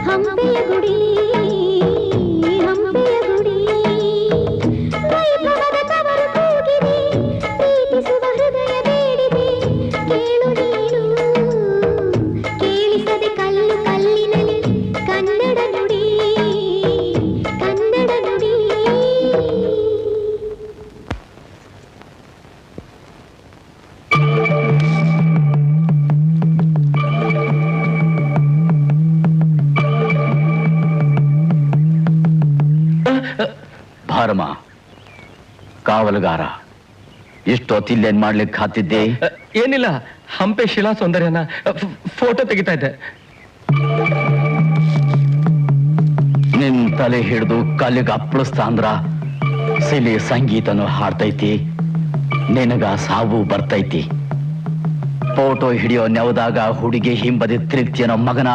ಹಂಪೆಯ ಗುಡಿ ಹಂಪೆಯ ಗುಡಿ ವೈಭವದ ತವರು ಕೂಗಿದೆ ಪ್ರೀತಿಸುವ ಹೃದಯ ಬೇಡಿದೆ ಕೇಳು ನೀನು ಕೇಳಿಸದೆ ಕಲ್ಲು ಕಲ್ಲಿನಲ್ಲಿ ಕನ್ನಡ ನುಡಿ ಕನ್ನಡ ನುಡಿ. ಭಾರಮ ಕಾವಲುಗಾರ ಎಷ್ಟೊತ್ತಿಲ್ಲೇನ್ ಮಾಡ್ಲಿಕ್ಕೆ ಹಾತಿದ್ದೆ? ಏನಿಲ್ಲ, ಹಂಪೆ ಶಿಲಾ ಸೌಂದರ್ಯನ ಫೋಟೋ ತೆಗಿತಾ ಇದ್ದೆ. ನಿನ್ ತಲೆ ಹಿಡಿದು ಕಲ್ಲಿಗೆ ಅಪ್ಪಳಿಸ್ತಾ ಅಂದ್ರ ಸಿಲಿ ಸಂಗೀತನು ಹಾಡ್ತೈತಿ, ನಿನಗ ಸಾವು ಬರ್ತೈತಿ. ಫೋಟೋ ಹಿಡಿಯೋ ನೆವದಾಗ ಹುಡುಗಿ ಹಿಂಬದಿ ತಿರುಗ್ತಿಯನೋ ಮಗನ